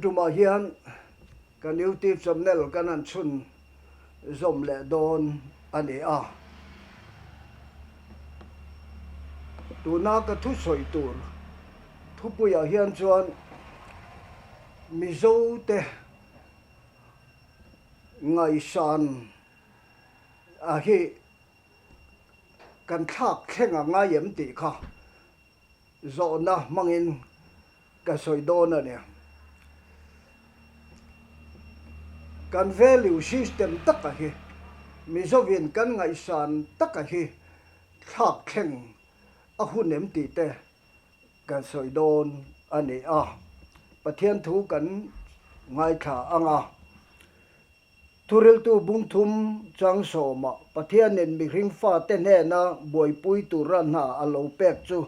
tuma hian kan YouTube channel kan an chun zom le don ani a tuna ka thu soi tur thu puya hian chuan Mizo te ngaihsan a hi kan thlak thenga ngaiem ti kha zo na mangin ka soi don ani kan value system taka hi Mizovin kan ngaihsan taka hi thlak theng a hunem ti te kan soi don ani a pathian thu kan ngai tha anga thuril tu bungthum changso ma pathian nen mi hring fa te ne na boipui tu ran na alo pek chu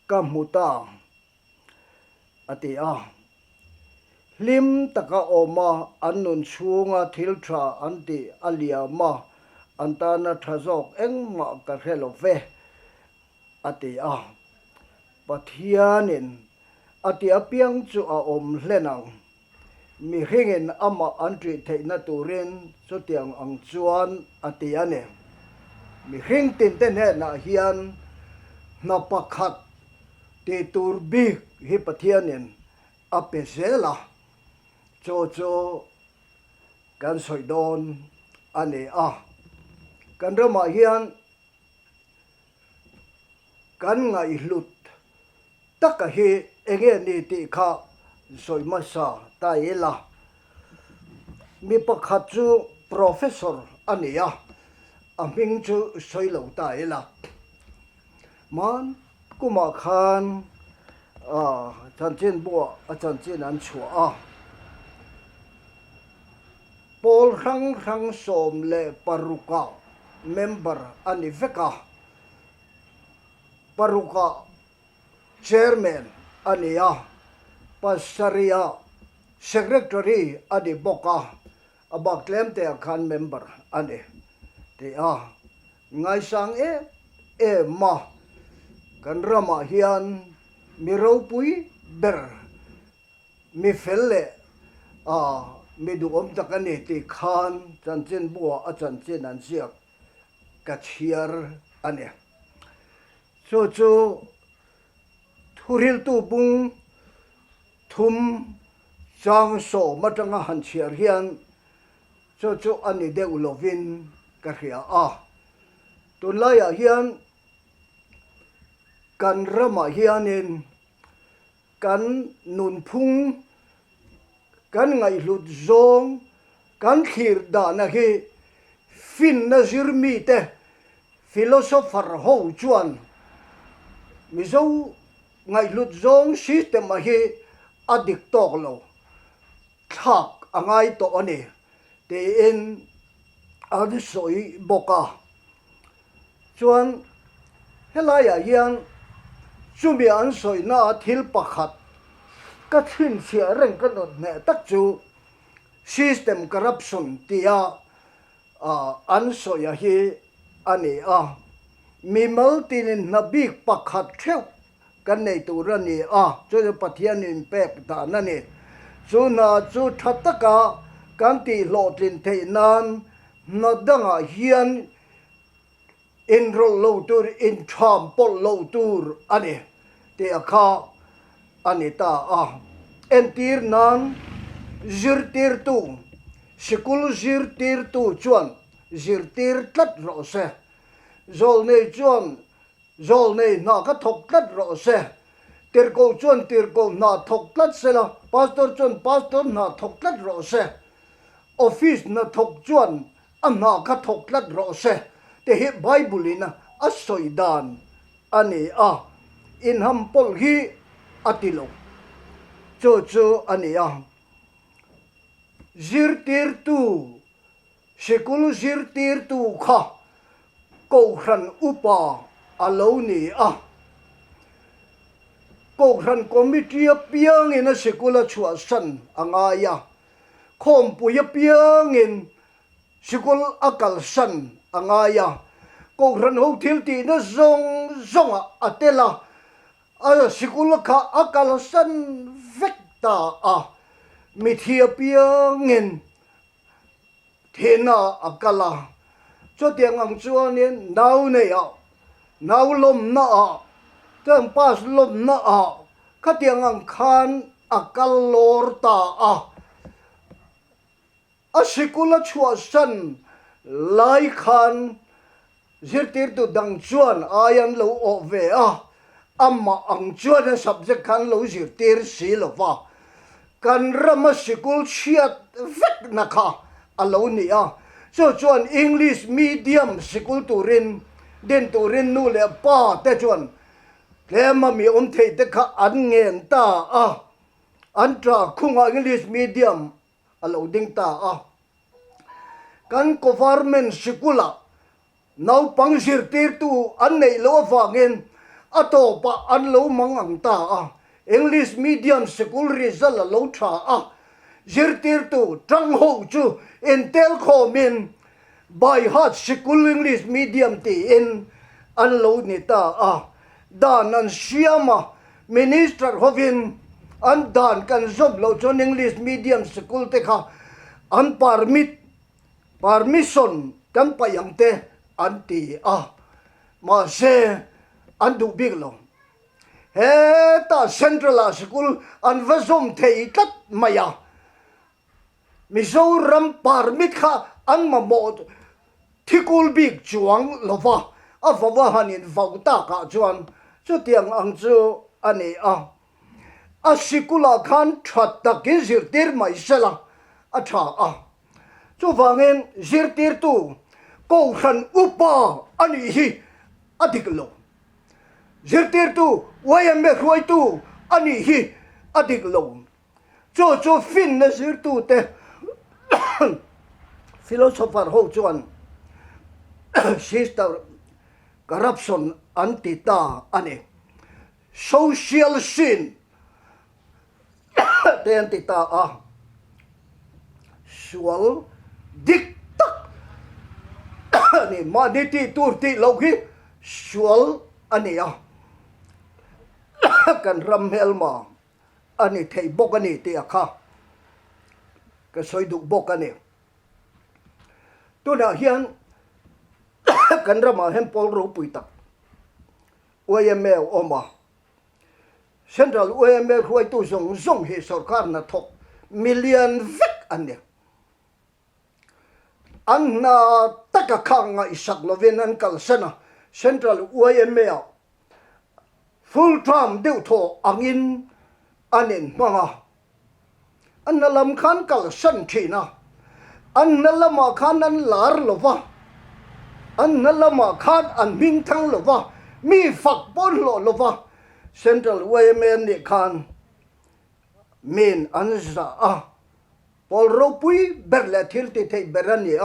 kamuta ati a lim taka oma annun chunga thiltha anti aliama antana thazok engma ka helove ati a pathianin ati apiang chu a om hlenang mi hringin ama antri theina turin chu tiang ang chuan ati ane mi hring tin ten he na hian na pakhat te tur bi hi pathianin apezela cho kan soidon ane a kan rama hian kan ngai hlut taka hi enge ni ti kha soimasa taila mi pakhat chu professor ania aming chu soilo taila man kuma khan chanchin bo chanchin an chua a Paul rang som le paruka member ani veka paruka chairman ania pasaria secretary adi boka abak klem te khan member ani te a ngai sang e ma kan rama hian miro pui ber mi felle mi du om takani ti khan chanchin bua a chanchin an siak ka chiar ani chu thuril tu bung thum chang so matanga han chiar hian chu ani de ulovin ka hria a tunlaya hian kan rama hianin kan nun phung kan ngai hlut zong kan khir da na hi fin na zirmi te philosopher ho chuan Mizo ngai hlut zong system a hi adik tok lo thak angai to ani te in ad soi boka chuan helaya hian chumi an soi na thil pakhat ka thin sia reng ka not ne tak chu system corruption tia an soi a hi ani a mi mal tin na big pakhat theu kan nei tur ani a chu pathian in pek ta na ni chu na chu thataka kan ti hlotlin theinan na danga hian enroll lo tur in tham pol lo tur ani te akha ani ta a entir nan zirtir tu sikul zirtir tu chuan zirtir tlat ro se zol nei chuan zol nei na ka thok tlat ro se tirko chuan tirko na thok tlat se la pastor chuan pastor na thok tlat ro se office na thok chuan na ka thok tlat ro se te hi bible ina a soidan ani a in ham pol hi atilo chu ani a zirtir tu sikul zirtir tu kha ko hran upa alo ni a ko hran committee piang in a sikula chua san anga ya khom pu ya piang in sikul akal san anga ya ko hran ho thil ti na zong atela sikul kha akal san vekta a mi thia pia ngin thena akala cho tiếng ang chuan in nau nei a nau lom na a tang pas lom na a ka tiếng ang khan akal lor ta a sikula chua san lai khan zirtir tu dang chuan ayan lo o ve a amma ang chuan subject khan lo zirtir si lo va kan rama sikul chiat vek na kha alo ni a so chuan English medium sikul turin den turin nu le pa te chuan tlema mi thei te kha an ngen ta a an tra khunga English medium alo ding ta a kan government sikula nau pang zirtir tu an nei lo wangin ato pa an lo mangang ta a English medium school result lo tha a zirtir tu tang ho chu intel khomin by heart school English medium ti in an lo ni ta a dan an siama minister hovin an dan kan zob lo chon English medium school te kha an permission kan payang te an ti a ma se an du big lo he ta central school an vazom thei tat maya Mizo ram permit kha an ma mo thikul big chuang lova a vawa hanin vauta ka chuan chu tiang ang chu ani a sikula khan that takin zirtir mai sela a tha a chu wangin zirtir tu ko khan upa ani hi adiklo zirtir tu wayame khoi tu ani hi adiklo cho fin na zir tu te philosopher ho chuan sister corruption antita ani social sin te antita a sual dik tak ani maniti turti logi sual ani a kan ram helma ani thei bok ani ti akha ka soi duk bok ani tu na hian kan rama hem pol ro pui tak OML oma central OML huai tu zong he sarkar na thok million vek ani anna taka khanga isak lovin an kalsana central OML full term deu tho angin anin manga anna lam khan kalsan thina anna lama khan an lar lova anna lama khan an ming thang lova mi fak bon lo lova central OML ni khan min anza pol ro pui berla thil ti thei berani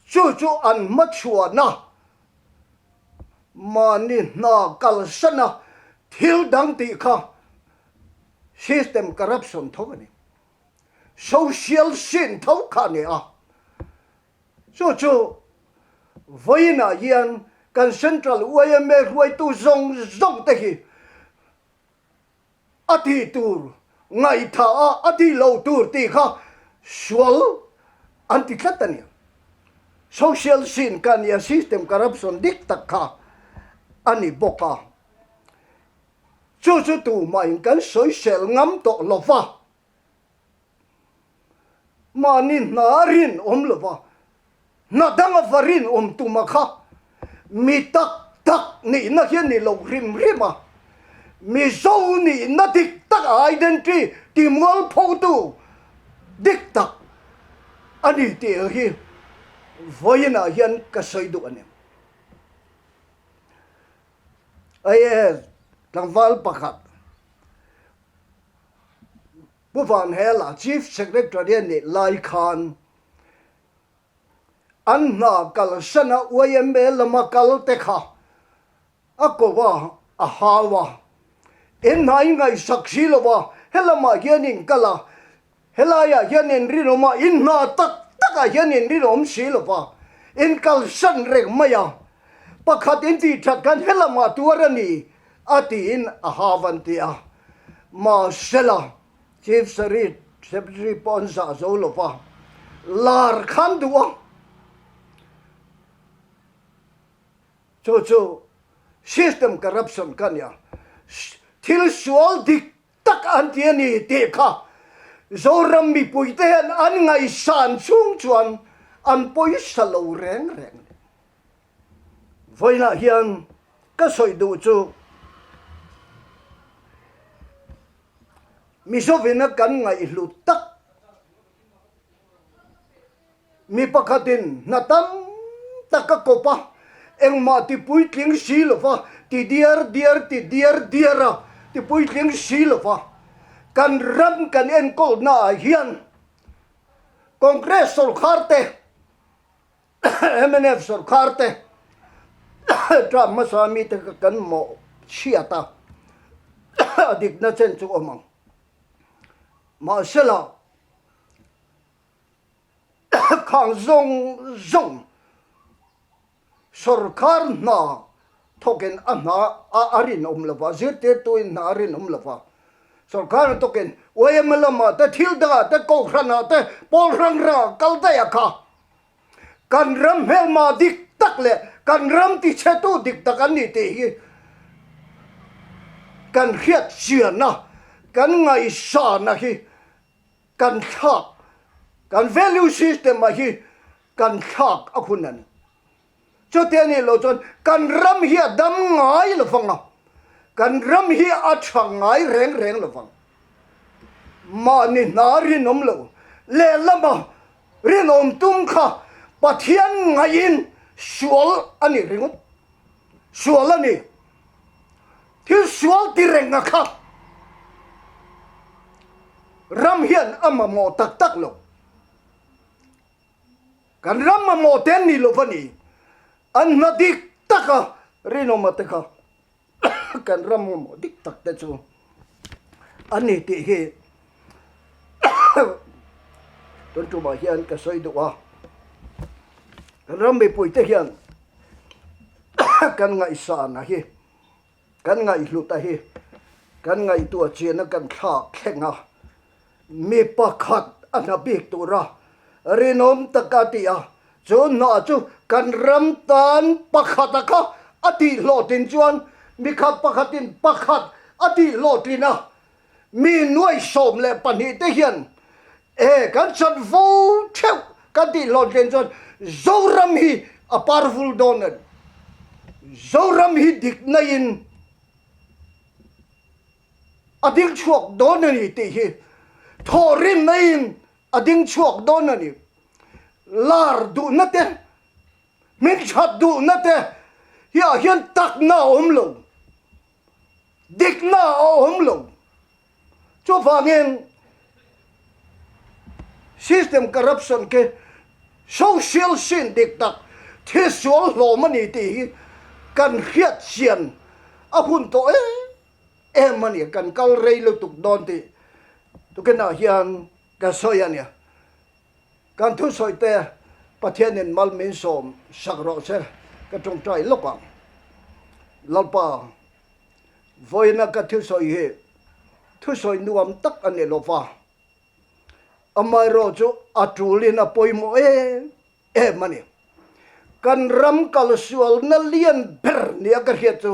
chu an machua na mani na kalsana thil dang ti kha system corruption thogani social sin thau kha ni chu voina yan kan central OML huai tu zong te hi ati tur ngai tha ati lo tur ti kha sual anti khatani social sin kan ya system corruption dik tak kha ani boka chu tu mai kan social ngam to lova manin narin lova na danga varin tu makha mi tak ni na hian ni lo rim Mizo ni na dik tak identity ti mol photo dik tak ani ti hi voina hian ka soidu ani ai tangwal pakhat puvan hela chief secretary ni lai khan anna kalsana OML lama kal tekha akowa ahawa in ngai saksi lowa helama hianin kala helaya hianin rinoma in na taka hianin rinom silova in kalsan rek maya pakhat in ti thakan helama tuarani ati in ahavantia ma sela chief Secretary pon sa zo lo fa lar khan duwa cho system corruption kan ya thil sual dik tak an tiani te kha zo ram mi puite an ngai san chung chuan an poi salo reng voina hian ka soi du chu Mizo vina kan ngai lu tak mi pakhatin natam taka kopa engma ti pui tling si lo fa ti diar ti pui tling si lo fa kan ram kan en kol na hian congress sarkarte MNF sarkarte tra masami te kan mo chiata adik na chen chu omang ma sela khang zong sarkar na token ana arin omlava zirte to in arin omlava sarkar token oyemlama ta thilda ta kokhrana ta polrangra kalda yakha kan ram helma dik takle kan ram ti chetu dik takani te hi kan khiat chiana kan ngai sa na hi kan thak kan value system ma hi kan thak akhunan cho te ni lo chon kan ram hi dam ngai lo fanga kan ram hi a thang ngai reng lo fang ma ni na ri nom lo le lama ri nom tum kha pathian ngai in sual ani ringut sual ani thil sual ti renga kha ram hian ama mo tak lo kan ram ma mo ten ni lo vani an na dik taka rino mateka kan ram mo dik tak te chu ani ti he ton tu ba hian ka soi do wa ram be pui te hian kan ngai sa na hi kan ngai lu ta hi kan ngai tu che na kan kha khenga mi pakhat ana bik tu ra rinom takatia chu na chu kan ram tan pakhata kha ati lotin chuan mi kha pakhatin pakhat ati lotina mi nuai som le pani te hian kan chan vo theu kan ti lotin chuan zoram hi a powerful donor zoram hi dik nain ading chuak donor ni te hi thorin nain ading chuak donor ni lar du na te min chat du na te ya hian tak na om lo dik na om lo cho phangin system corruption ke social sin dik tak thế số lo mani ti kan khiat sian a hun to em mani kan kal rei lo tuk don ti tu ke na hian ka soya kan thu soi te pathian in mal min som sakro se ka trong trai lokang lalpa voina ka thu soi nuam tak ane lofa amai ro chu atulina poimo mani kan ram kal sual na lian ber ni ka hiat chu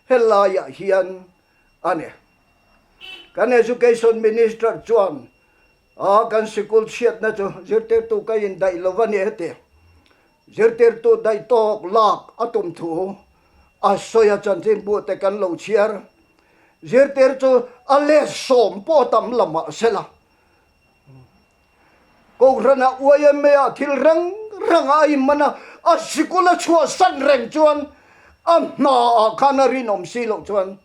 helaya hian ane kan education minister chuan kan sikul siat na chu zirter tu ka in dai lovani hete zirter tu dai tok lak atum thu a soya chan tin bu te kan lo chiar zirter chu ale som po tam lama sela ko rana uya me a thil rang ai mana a sikula chua san reng chuan am na kanari nom si lo chuan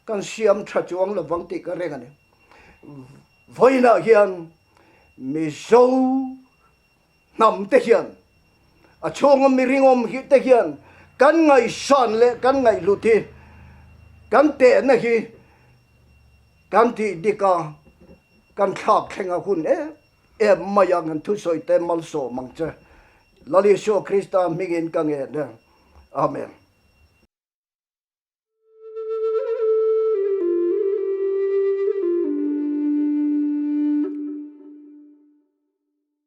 kan siam tha chuang lawang ti ka reng ani voina hian Mizo nam te hian a chong mi ringom hi te hian kan ngai san le kan ngai luti kan te na hi kan ti dika kan thak khenga hun mayang an thu soi te mal so mangche lali sho krista migin kange amen